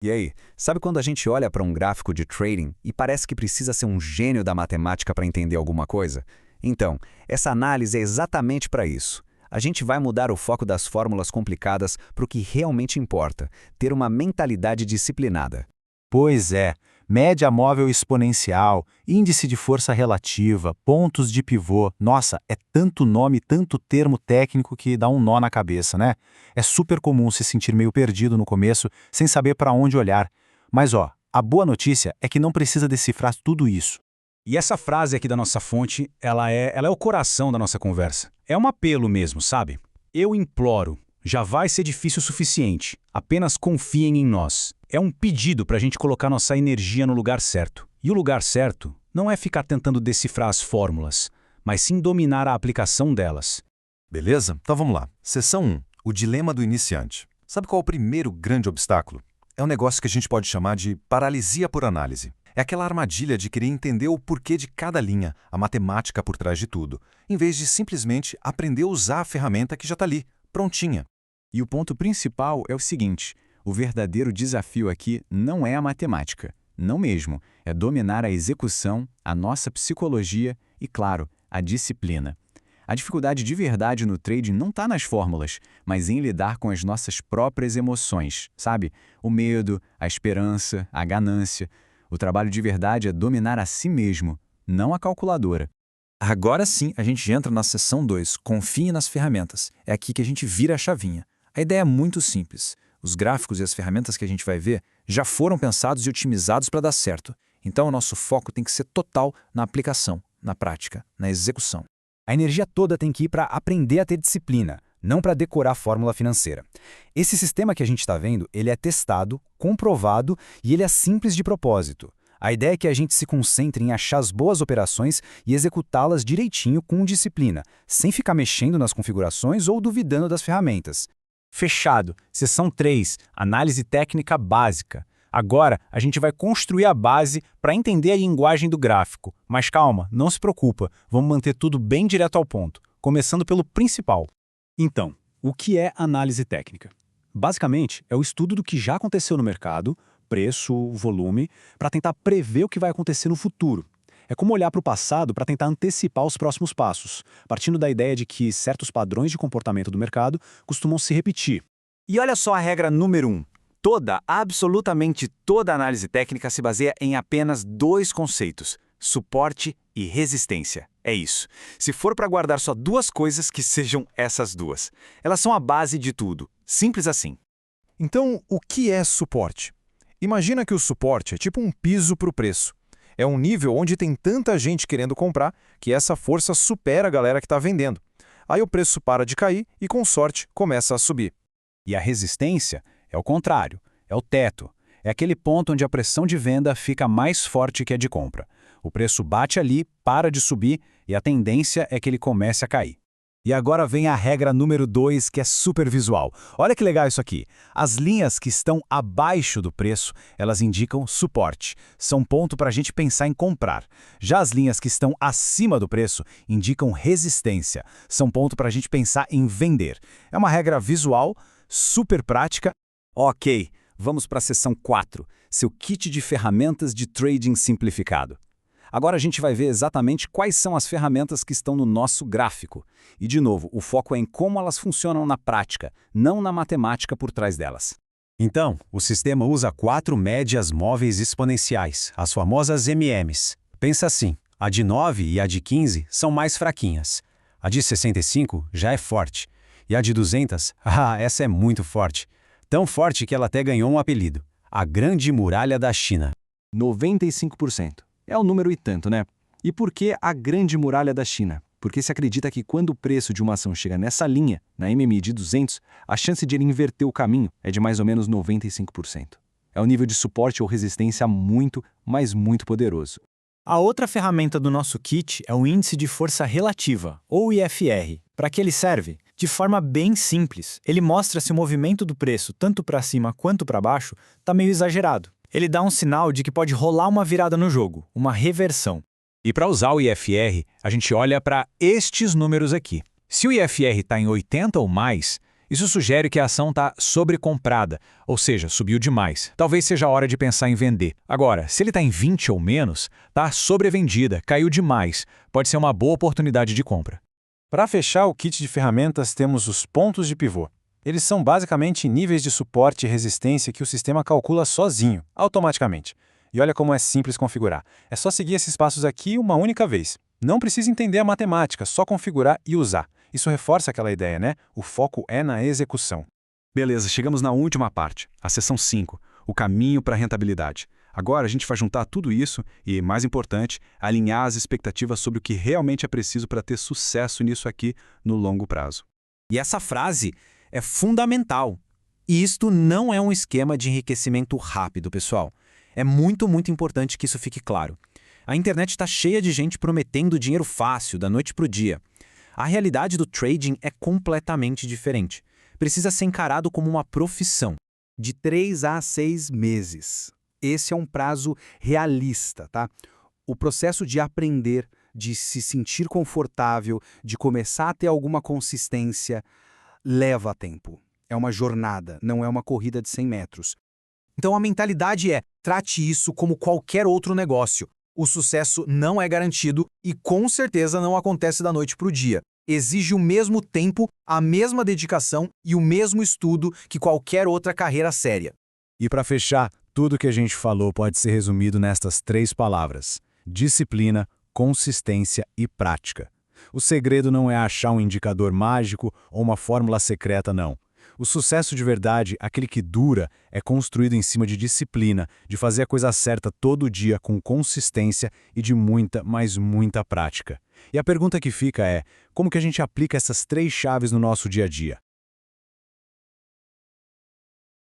E aí, sabe quando a gente olha para um gráfico de trading e parece que precisa ser um gênio da matemática para entender alguma coisa? Então, essa análise é exatamente para isso. A gente vai mudar o foco das fórmulas complicadas para o que realmente importa, ter uma mentalidade disciplinada. Pois é, média móvel exponencial, índice de força relativa, pontos de pivô. Nossa, é tanto nome, tanto termo técnico que dá um nó na cabeça, né? É super comum se sentir meio perdido no começo, sem saber para onde olhar. Mas ó, a boa notícia é que não precisa decifrar tudo isso. E essa frase aqui da nossa fonte, ela é o coração da nossa conversa. É um apelo mesmo, sabe? Eu imploro, já vai ser difícil o suficiente. Apenas confiem em nós. É um pedido para a gente colocar nossa energia no lugar certo. E o lugar certo não é ficar tentando decifrar as fórmulas, mas sim dominar a aplicação delas. Beleza? Então vamos lá. Seção 1. O dilema do iniciante. Sabe qual é o primeiro grande obstáculo? É um negócio que a gente pode chamar de paralisia por análise. É aquela armadilha de querer entender o porquê de cada linha, a matemática por trás de tudo, em vez de simplesmente aprender a usar a ferramenta que já está ali, prontinha. E o ponto principal é o seguinte: o verdadeiro desafio aqui não é a matemática, não mesmo, é dominar a execução, a nossa psicologia e, claro, a disciplina. A dificuldade de verdade no trading não está nas fórmulas, mas em lidar com as nossas próprias emoções, sabe? O medo, a esperança, a ganância. O trabalho de verdade é dominar a si mesmo, não a calculadora. Agora sim, a gente entra na seção 2, confie nas ferramentas. É aqui que a gente vira a chavinha. A ideia é muito simples. Os gráficos e as ferramentas que a gente vai ver já foram pensados e otimizados para dar certo. Então o nosso foco tem que ser total na aplicação, na prática, na execução. A energia toda tem que ir para aprender a ter disciplina, não para decorar a fórmula financeira. Esse sistema que a gente está vendo, ele é testado, comprovado e ele é simples de propósito. A ideia é que a gente se concentre em achar as boas operações e executá-las direitinho com disciplina, sem ficar mexendo nas configurações ou duvidando das ferramentas. Fechado. Seção 3. Análise técnica básica. Agora, a gente vai construir a base para entender a linguagem do gráfico. Mas calma, não se preocupa, vamos manter tudo bem direto ao ponto, começando pelo principal. Então, o que é análise técnica? Basicamente, é o estudo do que já aconteceu no mercado, preço, volume, para tentar prever o que vai acontecer no futuro. É como olhar para o passado para tentar antecipar os próximos passos, partindo da ideia de que certos padrões de comportamento do mercado costumam se repetir. E olha só a regra número 1. Absolutamente toda análise técnica se baseia em apenas dois conceitos: suporte e resistência. É isso. Se for para guardar só duas coisas, que sejam essas duas. Elas são a base de tudo. Simples assim. Então, o que é suporte? Imagina que o suporte é tipo um piso para o preço. É um nível onde tem tanta gente querendo comprar que essa força supera a galera que está vendendo. Aí o preço para de cair e, com sorte, começa a subir. E a resistência é o contrário, é o teto. É aquele ponto onde a pressão de venda fica mais forte que a de compra. O preço bate ali, para de subir e a tendência é que ele comece a cair. E agora vem a regra número 2, que é super visual. Olha que legal isso aqui. As linhas que estão abaixo do preço, elas indicam suporte. São ponto para a gente pensar em comprar. Já as linhas que estão acima do preço indicam resistência. São ponto para a gente pensar em vender. É uma regra visual, super prática. Ok, vamos para a seção 4, seu kit de ferramentas de trading simplificado. Agora a gente vai ver exatamente quais são as ferramentas que estão no nosso gráfico. E, de novo, o foco é em como elas funcionam na prática, não na matemática por trás delas. Então, o sistema usa 4 médias móveis exponenciais, as famosas MMs. Pensa assim, a de 9 e a de 15 são mais fraquinhas. A de 65 já é forte. E a de 200, essa é muito forte. Tão forte que ela até ganhou um apelido, a Grande Muralha da China. 95%. É um número e tanto, né? E por que a Grande Muralha da China? Porque se acredita que quando o preço de uma ação chega nessa linha, na MMI de 200, a chance de ele inverter o caminho é de mais ou menos 95%. É um nível de suporte ou resistência muito, mas muito poderoso. A outra ferramenta do nosso kit é o Índice de Força Relativa, ou IFR. Para que ele serve? De forma bem simples, ele mostra se o movimento do preço, tanto para cima quanto para baixo, está meio exagerado. Ele dá um sinal de que pode rolar uma virada no jogo, uma reversão. E para usar o IFR, a gente olha para estes números aqui. Se o IFR está em 80 ou mais, Isso sugere que a ação está sobrecomprada, ou seja, subiu demais. Talvez seja a hora de pensar em vender. Agora, se ele está em 20 ou menos, está sobrevendida, caiu demais. Pode ser uma boa oportunidade de compra. Para fechar o kit de ferramentas, temos os pontos de pivô. Eles são basicamente níveis de suporte e resistência que o sistema calcula sozinho, automaticamente. E olha como é simples configurar. É só seguir esses passos aqui uma única vez. Não precisa entender a matemática, só configurar e usar. Isso reforça aquela ideia, né? O foco é na execução. Beleza, chegamos na última parte, a seção 5, o caminho para a rentabilidade. Agora a gente vai juntar tudo isso e, mais importante, alinhar as expectativas sobre o que realmente é preciso para ter sucesso nisso aqui no longo prazo. E essa frase é fundamental. E isto não é um esquema de enriquecimento rápido, pessoal. É muito importante que isso fique claro. A internet está cheia de gente prometendo dinheiro fácil, da noite para o dia. A realidade do trading é completamente diferente. Precisa ser encarado como uma profissão. De 3 a 6 meses. Esse é um prazo realista, tá? O processo de aprender, de se sentir confortável, de começar a ter alguma consistência, leva tempo. É uma jornada, não é uma corrida de 100 metros. Então a mentalidade é: trate isso como qualquer outro negócio. O sucesso não é garantido e com certeza não acontece da noite para o dia. Exige o mesmo tempo, a mesma dedicação e o mesmo estudo que qualquer outra carreira séria. E para fechar, tudo que a gente falou pode ser resumido nestas 3 palavras: disciplina, consistência e prática. O segredo não é achar um indicador mágico ou uma fórmula secreta, não. O sucesso de verdade, aquele que dura, é construído em cima de disciplina, de fazer a coisa certa todo dia com consistência e de muita, mas muita prática. E a pergunta que fica é: como que a gente aplica essas 3 chaves no nosso dia a dia?